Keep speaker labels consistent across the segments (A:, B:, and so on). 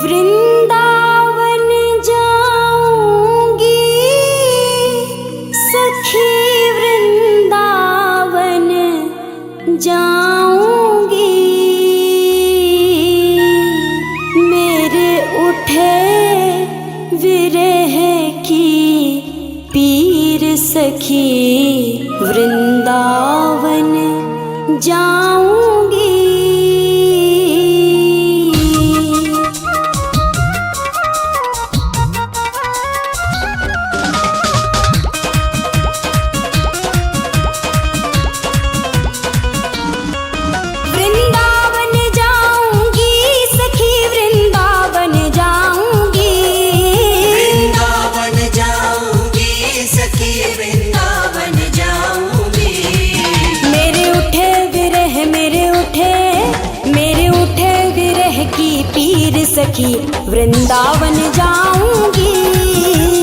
A: वृंदावन जाऊंगी सखी, वृंदावन जाऊंगी। मेरे उठे विरह की पीर सखी, वृंदावन जाऊंगी। सखी वृंदावन जाऊंगी।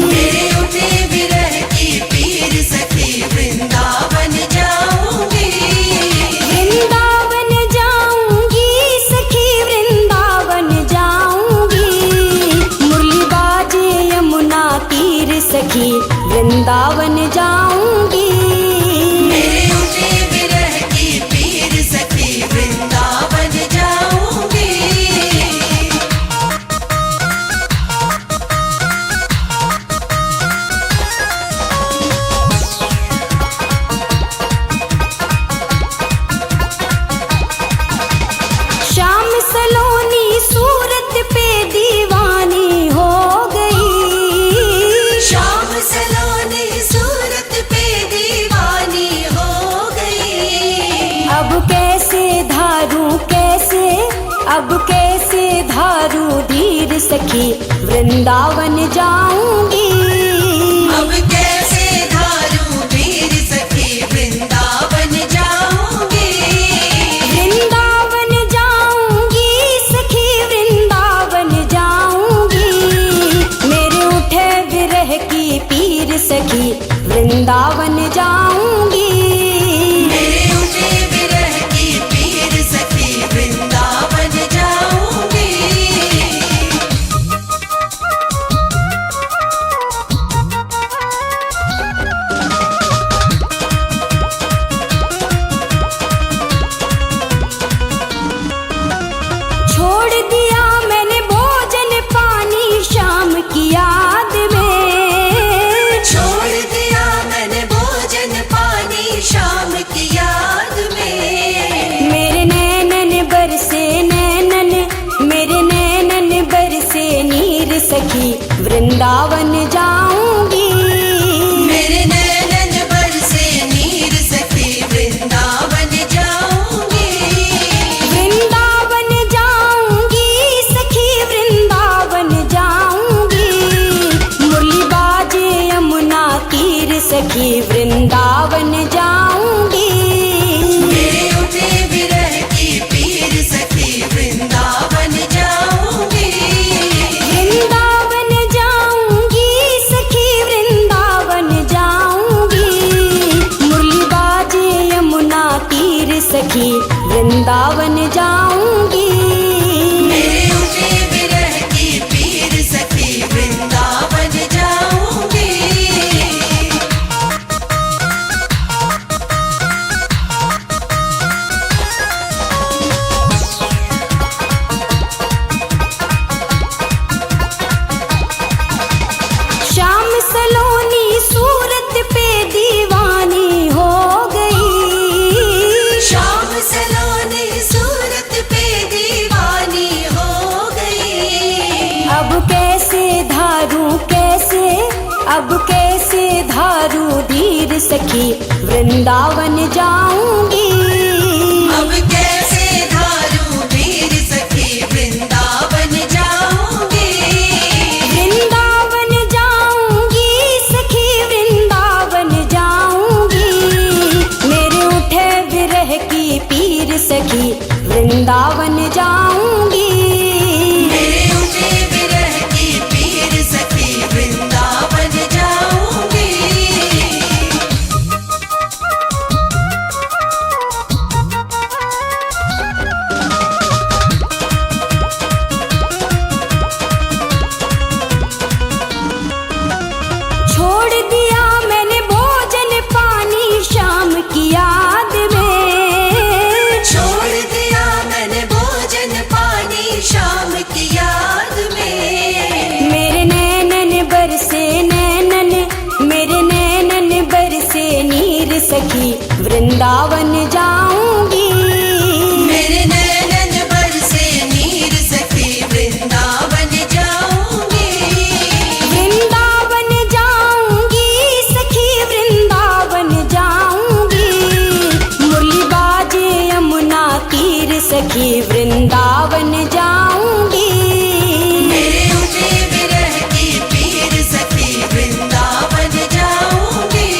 B: मेरे उठे विरह की पीर सखी, वृंदावन जाऊंगी।
A: वृंदावन जाऊंगी सखी, वृंदावन जाऊंगी। मुरली बाजे यमुना तीर सखी, वृंदावन जाऊंगी।
B: मेरे उठे विरह की पीर सखी, वृंदावन जाऊंगी।
A: शाम सलोनी सूरत पे दीवानी हो गई।
B: शाम सलोनी सूरत पे दीवानी हो गई।
A: अब कैसे धारू धीर सखी, वृंदावन जाऊंगी।
B: अब कैसे धारू धीर सखी, वृंदावन जाऊंगी।
A: वृंदावन जाऊंगी सखी, वृंदावन जाऊंगी। मेरे उठे विरह की पीर सखी, वृंदावन जाऊंगी।
B: मेरे उठे विरह की पीर सखी, वृंदावन जाऊंगी।
A: छोड़ दिया मैंने भोजन पानी शाम की याद में।
B: छोड़ दिया मैंने भोजन पानी शाम की याद में।
A: मेरे नैनन बरसे नीर सखी, वृंदावन जाऊंगी।
B: मेरे नैनन बरसे नीर सखी, वृंदावन जाऊंगी।
A: वृंदावन जाऊंगी सखी, वृंदावन जाऊंगी। मुरली बाजे यमुना तीर सखी, वृंदावन जाऊंगी।
B: मेरे उठे विरह की पीर सखी, वृंदावन जाऊंगी।
A: वृंदावन जाऊंगी सखी, वृंदावन जाऊंगी। मुरली बाजे यमुना तीर सखी, वृंदावन जाऊंगी।
B: मेरे उठे विरह की पीर सखी, वृंदावन जाऊंगी।
A: शाम सलोनी सूरत पे दीवानी हो गई।
B: शाम सलोनी सूरत पे दीवानी हो गई।
A: अब कैसे धारू धीर सखी, वृंदावन जाऊंगी।
B: अब कैसे धारू धीर सखी, वृंदावन जाऊंगी।
A: वृंदावन जाऊंगी सखी, वृंदावन जाऊंगी। मेरे उठे विरह की पीर सखी, वृंदावन जाऊंगी।
B: मेरे उठे विरह की पीर सखी,
A: सखी वृंदावन जाऊंगी।
B: मेरे नैनन बरसे नीर सखी वृंदावन जाऊंगी।
A: वृंदावन जाऊंगी सखी वृंदावन जाऊंगी। मुरली बाजे यमुना तीर सखी वृंदावन जाऊंगी।
B: मेरे उठे विरह की पीर सखी वृंदावन जाऊंगी।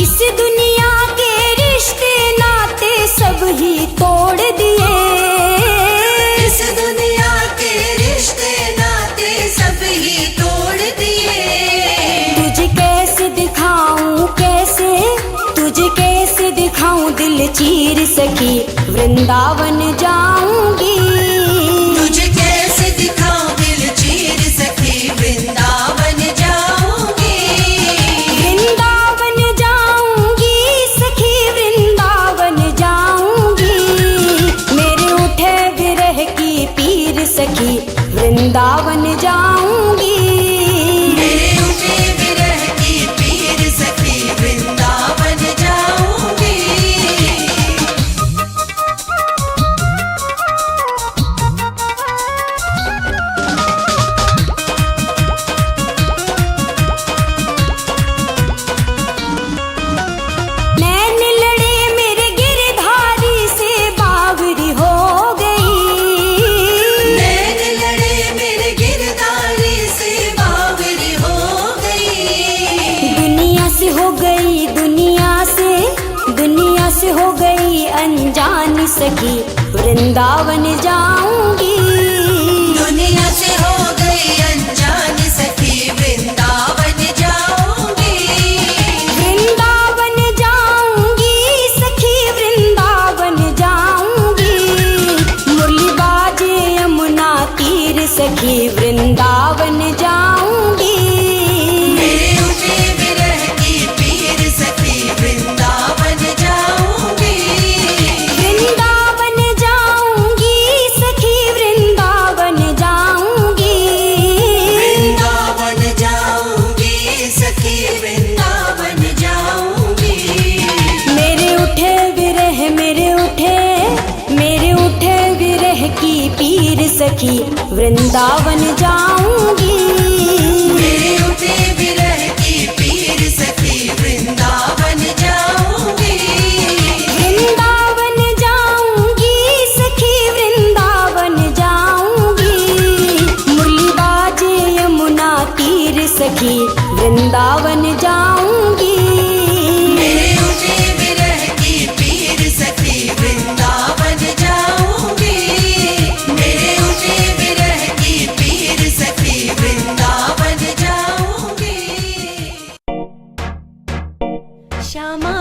A: इस दुनिया के रिश्ते नाते सब ही तोड़ दिए।
B: इस दुनिया के रिश्ते नाते सब ही तोड़ दिए।
A: तुझे कैसे दिखाऊं कैसे, तुझे कैसे दिखाऊं दिल चीर सखी वृंदावन जाऊंगी।
B: तुझे कैसे दिखाऊं दिल चीर सखी वृंदावन जाऊंगी।
A: वृंदावन जाऊंगी सखी वृंदावन जाऊंगी। मेरे उठे विरह की पीर सखी वृंदावन जाऊंगी।
B: मेरे उठे विरह की पीर सखी वृंदावन जाऊंगी।
A: नैन लड़े मेरे गिरधारी से बावरी हो गई।
B: नैन लड़े मेरे गिरधारी से बावरी हो गई।
A: दुनिया से हो गई, दुनिया से हो गई अनजान सखी वृंदावन जाऊंगी।
B: दुनिया से हो गई अनजान सखी वृंदावन जाऊंगी।
A: वृंदावन जाऊंगी सखी वृंदावन जाऊंगी। मुरली बाजे यमुना तीर सखी वृंदावन जाऊंगी।
B: मेरे उठे विरह की पीर सखी वृंदावन जाऊंगी।
A: वृंदावन जाऊंगी सखी वृंदावन जाऊंगी।
B: वृंदावन जाऊंगी सखी वृंदावन जाऊंगी।
A: मेरे उठे विरह मेरे उठे विरह की पीर सखी वृंदावन जाऊंगी।
B: मेरे उठे विरह की पीर सखी वृंदावन जाऊंगी।
A: वृंदावन जाऊंगी सखी वृंदावन जाऊंगी। मुरली बाजे यमुना तीर सखी वृंदावन जाऊंगी।
B: मेरे उठे विरह की पीर सखी वृंदावन जाऊंगी। मेरे उठे विरह की पीर सखी वृंदावन जाऊंगी।
A: श्यामा